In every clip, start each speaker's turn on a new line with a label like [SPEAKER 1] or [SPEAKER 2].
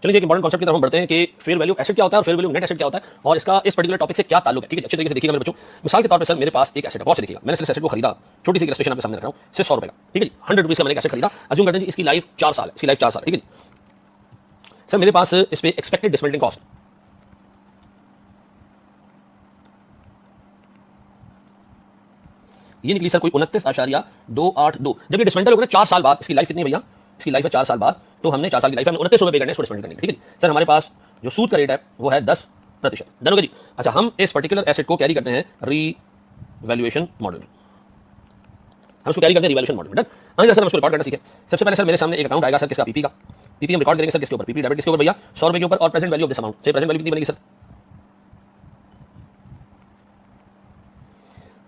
[SPEAKER 1] चलिए एक important concept की तरफ हम बढ़ते हैं कि फेयर वैल्यू एसेट क्या होता है और फेयर वैल्यू नेट एसेट क्या होता है और इसका इस पर्टिकुलर टॉपिक से क्या ताल्लुक है। ठीक है, अच्छे तरीके से देखिएगा मेरे बच्चों। मिसाल के तौर पर सर मेरे पास एक एसेट है, बहुत से देखिएगा, मैंने इस एसेट को खरीदा, छोटी सी इलस्ट्रेशन आपके सामने रख रहा हूँ, सिर्फ 100 रुपए का। ठीक है जी, 100 रुपीज का मैंने एसेट खरीदा, अज्यूम करते हैं जी इसकी लाइफ 4 साल है, इसकी लाइफ 4 साल। ठीक है जी सर, मेरे पास इस पे एक्सपेक्टेड डिसमेंटलिंग कॉस्ट ये निकली सर कोई 29.282। जब ये डिसमेंटल होगा 4 साल बाद, इसकी लाइफ कितनी है भैया, इसकी लाइफ है 4 साल बाद, तो हमने 4 साल की लाइफ में 29 रुपए पे करने इसको डिसमेंटल करने। ठीक है सर, हमारे पास जो सूद का रेट है वो है 10%। डन हो गया जी। अच्छा, हम इस पर्टिकुलर एसेट को कैरी करते हैं रीवैल्यूएशन मॉडल में, हम उसको कैरी करते हैं रीवैल्यूएशन मॉडल में। डन। आइए सर हम उसको रिकॉर्ड करना सीखें। सबसे पहले सर मेरे सामने एक अकाउंट आएगा सर, किसका, पीपी का। पीपी हम रिकॉर्ड करेंगे सर किसके ऊपर, पीपी डेबिट किसके ऊपर भैया, 100 रुपए के ऊपर, और present value of this amount से प्रेजेंट वैल्यू कितनी बनेगी सर,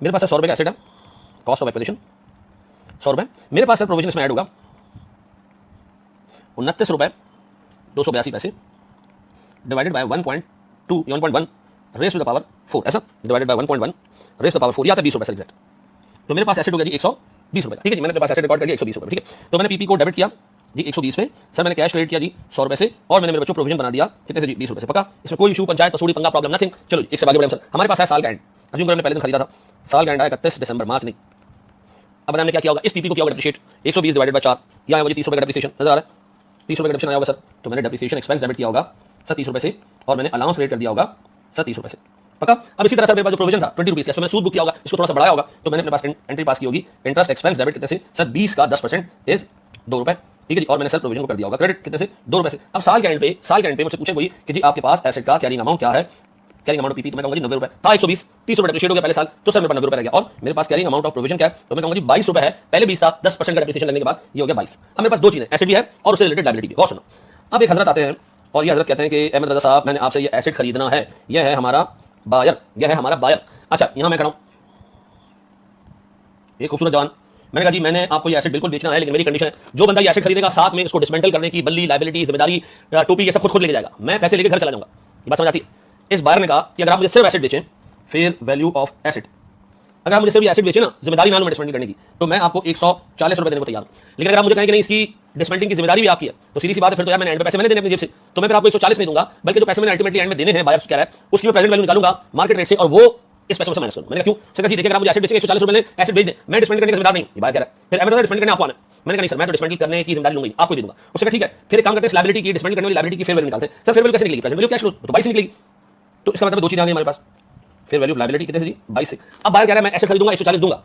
[SPEAKER 1] मेरे पास 100 रुपए का एसेट है, कॉस्ट ऑफ एक्विजिशन 100 रुपए, मेरे पास सर प्रोविजन इसमें ऐड होगा 29 रुपए 282 पैसे divided by 1.1 raise to the power 4, ऐसा divided by 1.1 raise to the power 4, या तो 20 रुपए सर एग्जैक्ट। तो मेरे पास एसेट हो गया जी 120 रुपए। ठीक है जी, मैंने अपने पास एसेट रिकॉर्ड कर लिया 120 रुपए। ठीक है, तो मैंने पीपी को डेबिट किया जी 120 में, सर मैंने कैश क्रेडिट किया जी 100 रुपए से, और मैंने मेरे बच्चों प्रोविजन बना दिया कितने से जी 20 रुपए से। पक्का, इसमें कोई इशू, पंचायत कसूड़ी पंगा प्रॉब्लम नथिंग। चलो जी, एक से आगे बढ़े सर। हमारे पास है साल का एंड, अज्यूम करें मैंने पहले दिन खरीदा था, साल का एंड आया 31 दिसंबर, मार्च नहीं। अब हमने क्या किया होगा, इस पीपी को किया होगा डेप्रिशिएट 120 डिवाइडेड बाय 4, या मुझे 30 रुपए का डेप्रिसिएशन नजर आ रहा है, 30 रुपए का डेप्रिसिएशन आया होगा सर। तो मैंने डेप्रिसिएशन एक्सपेंस डेबिट किया होगा सर 30 रुपए से, और मैंने अलाउंस क्रेडिट कर दिया होगा सर 30 रुपए से। पक्का। अब इसी तरह सर मेरे पास जो प्रोविजन था 20 रुपीज का, मैंने सूद बुक किया होगा, इसको थोड़ा सा बढ़ाया होगा, तो मैंने अपने पास एंट्री पास की होगी, इंटरेस्ट एक्सपेंस डेबिट कितने से सर 20 का 10% इज 2 रुपए। ठीक है जी, और मैंने सर प्रोविजन को कर दिया होगा क्रेडिट कितने से 2 रुपए से। अब साल के एंड पे मुझसे पूछे कोई कि जी आपके पास एसेट का कैरिंग अमाउंट क्या है, कैरिंग अमाउंट पीपी, तो मैं कहूंगा जी 90 रुपए था, 120, 30 रुपए डेप्रिशिएट हो गया पहले साल, तो सर मेरे पास 90 रुपए रह गया, और मेरे पास कैरिंग अमाउंट ऑफ प्रोविजन क्या है, तो मैं कहूंगा जी 22 रुपए है, पहले 20 था, 10% का डेप्रिसिएशन लगने के बाद ये हो गया 22। अब मेरे पास दो चीजें, एसेट भी है और उससे रिलेटेड लायबिलिटी भी। और सुनो, अब एक हजरत आते हैं और ये हजरत कहते हैं कि अहमद रजा साहब मैंने आपसे ये एसेट खरीदना है, यह है हमारा बायर, यह है हमारा बायर। अच्छा, यहां मैं खड़ा हूं, एक खूबसूरत जवान, मैंने कहा जी मैंने आपको ये एसेट बिल्कुल बेचना है, लेकिन मेरी कंडीशन है जो बंदा ये एसेट खरीदेगा साथ में इसको डिसमेंटल करने की बल्ली, लायबिलिटी, जिम्मेदारी, टोपी, ये सब खुद लेके जाएगा, मैं पैसे लेके घर चला जाऊंगा। ये बात समझ आती है। इस बायर ने कहा कि अगर आप मुझे सिर्फ एसेट बेचें, फेयर वैल्यू ऑफ एसेट, अगर आप मुझे सिर्फ एसेट बेचें ना, जिम्मेदारी ना लो डिसमेंटल करने की, तो मैं आपको 140 रुपए देने को तैयार हूं। लेकिन अगर आप मुझे कहें कि नहीं इसकी डिसमेंटलिंग की जिम्मेदारी भी आपकी है, तो सीधी सी बात है, फिर तो यार मैंने एंड में पैसे मैंने देने अपनी जेब से, तो मैं फिर आपको 140 नहीं दूंगा, बल्कि जो पैसे मैंने अल्टीमेटली एंड में देने हैं बायर कह रहा है, उसकी मैं प्रेजेंट वैल्यू निकालूंगा मार्केट रेट से, और वो इस पैसे से माइनस करूंगा। मैंने कहा क्यों? सर जी देखिए, अगर मुझे एसेट बेचेंगे 140 रुपए में एसेट बेच दे, मैं डिसमेंटल करने का जिम्मेदार नहीं, ये बात कह रहा है। फिर अहमद डिसमेंटल करने आपको आना, मैंने कहा नहीं सर, मैं तो डिसमेंटल करने की जिम्मेदारी लूंगा, आपको दे दूंगा। उसने कहा ठीक है, फिर काम करते हैं लायबिलिटी की, डिसमेंटल करने वाली लायबिलिटी की फेयर वैल्यू निकालते हैं। सर फेयर वैल्यू कैसे निकलेगी, प्रेजेंट वैल्यू कैश फ्लो तो 22 निकलेगी, तो इसका मतलब दो चीजें आ गई हमारे पास, फेयर वैल्यू ऑफ लायबिलिटी कितने से जी 22 से। अब बायर कह रहा है मैं एसेट खरीदूंगा 140 दूंगा,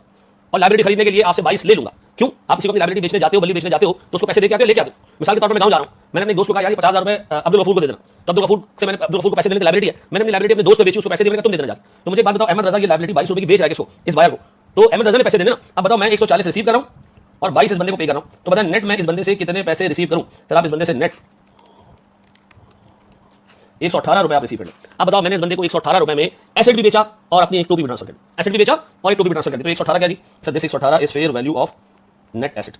[SPEAKER 1] और लायबिलिटी खरीदने के लिए आपसे 22 ले लूंगा। क्यों? आप किसी को अपनी लायबिलिटी बेचने जाते हो, बल्ली बेचने जाते हो, तो उसको पैसे देके आके लेके आते हो। मिसाल के तौर पर मैं गांव जा रहा हूं, मैंने अपने दोस्त को कहा यार ये 50,000 रुपए अब्दुल गफूर को दे देना, तो अब्दुल गफूर से मैंने अब्दुल गफूर को पैसे देने की लायबिलिटी है, मैंने अपनी लायबिलिटी अपने दोस्त को बेची, उसको पैसे देने का तुम दे देना जाके। तो मुझे एक बात बताओ, अहमद रजा ये लायबिलिटी 22 रुपए की बेच रहा है किसको, इस बायर को, तो अहमद रजा ने पैसे देने ना। अब बताओ मैं 140 रिसीव कर रहा हूं और 22 इस बंदे को पे कर रहा हूं, तो बताएं नेट मैं इस बंदे से कितने पैसे रिसीव करूं। सर आप इस बंदे से नेट 118 रुपए आप रिसीव कर लो। अब बताओ मैंने इस बंदे को 118 रुपए में एसेट भी बेचा और अपनी एक टोपी भी ट्रांसफर कर दी, एसेट भी बेचा और एक टोपी भी ट्रांसफर कर दी, तो 118 क्या जी sir, this 118 is fair value of net asset,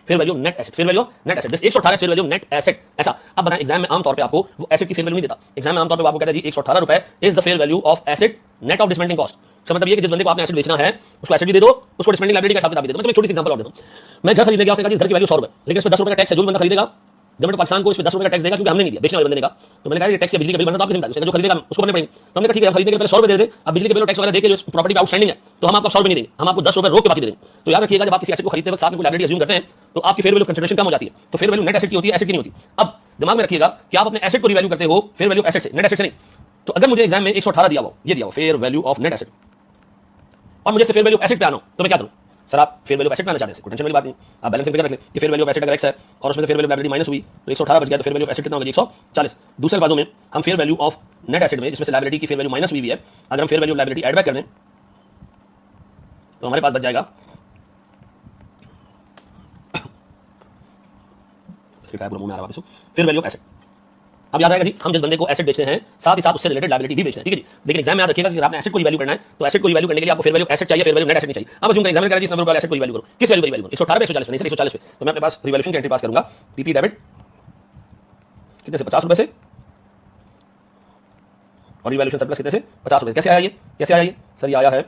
[SPEAKER 1] fair value net asset, fair value net asset, this 118 fair value net asset. ऐसा अब बताएं, एग्जाम में आमतौर पे आपको वो एसेट की फेयर वैल्यू नहीं देता, एग्जाम में आमतौर पे आपको कहता है जी 118 रुपए is the fair value of asset net of dismantling cost. इसका मतलब ये कि जिस बंदे को आपने एसेट बेचना है उसको एसेट भी दे दो, उसको डिसमेंटलिंग लायबिलिटी का हिसाब किताब भी दे दो। मैं तुम्हें छोटी सी एग्जांपल और देता हूं, मैं घर खरीदने गया, उसने कहा जी घर की वैल्यू 100 रुपए, लेकिन इसमें 10 रुपए का टैक्स है, जो बंदा खरीदेगा गवर्नमेंट पाकिस्तान को इस पे 10 रुपए का टैक्स देगा, क्योंकि हमने नहीं दिया, बेचने वाले बंदे ने कहा। तो मैंने कहा ये टैक्स या बिजली का बिल बनता तो आपकी जिम्मेदारी, उसने जो खरीदेगा उसको भरने पड़ेंगे। तो हमने कहा ठीक है, हम खरीदने के पहले 100 रुपए दे दें, अब बिजली के बिल और टैक्स वगैरह देके जो प्रॉपर्टी का आउटस्टैंडिंग है, तो हम आपको 100 रुपए नहीं देंगे, हम आपको 10 रुपए रोक के बाकी दे देंगे। तो याद रखिएगा, जब आप किसी एसेट को खरीदते वक्त साथ में कोई लायबिलिटी अज्यूम करते हैं, तो आपकी फेयर वैल्यू ऑफ कंसीडरेशन कम हो जाती है। तो फेयर वैल्यू नेट एसेट की होती है, एसेट की नहीं होती। अब दिमाग में रखिएगा कि आप अपने एसेट को रिवैल्यू करते हो फेयर वैल्यू एसेट से, नेट एसेट से नहीं। तो अगर मुझे एग्जाम में 118 दिया हो, ये दिया हो fair value of net asset, और मुझे फेयर वैल्यू ऑफ एसेट पे आना हो, तो मैं क्या करूं? सर आप फेयर वैल्यू ऑफ एसेट में आना चाहते हैं, कोई टेंशन वाली बात नहीं, आप बैलेंसिंग फिगर रख लें कि फेयर वैल्यू ऑफ एसेट अगर x है और उसमें से fair value of liability minus हुई तो 118 बच गया, तो फेयर वैल्यू ऑफ एसेट कितना होगा 140। दूसरे अल्फाजों में हम fair value of net asset में जिसमें से लायबिलिटी की फेयर वैल्यू माइनस हुई है, अगर हम fair value of liability add back कर दें तो हमारे पास बच जाएगा फेयर वैल्यू ऑफ एसेट। अब याद आएगा जी, हम जिस बंदे को एसेट बेचते हैं साथ ही साथ उससे रिलेटेड लायबिलिटी भी बेचते हैं, ठीक है जी। लेकिन एग्जाम में याद रखिएगा कि अगर आपने एसेट को रिवैल्यू करना है तो एसेट को रिवैल्यू करने के लिए आपको फेयर वैल्यू एसेट चाहिए, फेयर वैल्यू नेट एसेट नहीं चाहिए। अब अज्यूम एग्जामिनर कह रहा है जी 90 रुपए एसेट को रिवैल्यू करो, किस वैल्यू को रिवैल्यू करो, 118 पे 140 पे, नहीं 140 पे, तो मैं अपने पास रिवैल्यूएशन की एंट्री पास करूंगा, पीपी डेबिट कितने से 50 रुपए से, और रिवैल्यूएशन सरप्लस कितने से 50 रुपए। कैसे आया ये, कैसे आया ये सर, ये आया है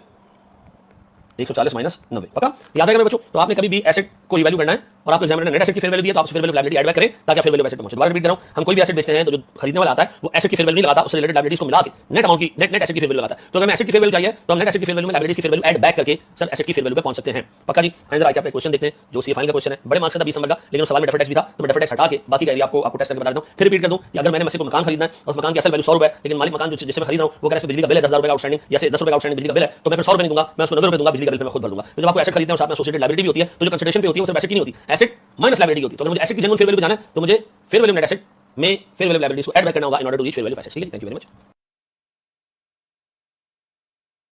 [SPEAKER 1] 140 माइनस 90। पक्का याद आएगा मेरे बच्चों। तो आपने कभी भी एसेट को रिवैल्यू करना है और आपको एग्जामिनर ने नेट एसेट की फेयर वैल्यू दी है तो आप fair value liability add back करें ताकि आप फेयर वैल्यू एसेट पहुंचे। दोबारा रिपीट कर रहा हूं, हम कोई भी एसेट बेचते हैं तो जो खरीदने वाला आता है वो एसेट की फेयर वैल्यू नहीं लगाता, उससे रिलेटेड लायबिलिटीज को मिला के नेट अमाउंट की नेट एसेट की फेयर वैल्यू लगाता है। तो अगर मैं एसेट की फेयर वैल्यू चाहिए तो हम नेट एसेट की फेयर वैल्यू में लायबिलिटीज की फेयर वैल्यू ऐड बैक करके सर एसेट की फेयर वैल्यू पे पहुंच सकते हैं। पक्का जी। आइए जरा आपका क्वेश्चन देखते हैं जो सीए फाइनल का क्वेश्चन है, बड़े मार्क्स का 20 नंबर का, लेकिन सवाल में डेफिनेट भी था तो मैं डेफिनेट हटा के बाकी का एरिया आपको टेस्ट करके बता देता हूं। फिर रिपीट कर दूं कि अगर मैंने मस्जिद को मकान खरीदना है और उस मकान की असल वैल्यू 100 रुपए, लेकिन मालिक मकान जिसे मैं खरीद रहा हूं वो कह रहा है बिजली का बिल है 10,000 रुपए का आउटस्टैंडिंग, या 10 रुपए का आउटस्टैंडिंग बिजली का बिल है, तो मैं फिर 100 रुपए नहीं दूंगा, मैं उसको 90 रुपए दूंगा, बिजली का बिल पे मैं खुद भर दूंगा। तो जब आपको एसेट खरीदते हैं साथ में एसोसिएटेड लायबिलिटी भी होती है, तो जो कंसिडरेशन पे होती है वो सिर्फ एसेट की नहीं होती, एसेट माइनस लायबिलिटी होती है। तो अगर मुझे एसेट की जेन्युइन फेयर वैल्यू जाना है तो मुझे फेयर वैल्यू नेट एसेट में फेयर वैल्यू लायबिलिटीज को ऐड बैक करना होगा in order to reach fair value assets. ठीक है, थैंक यू वेरी मच।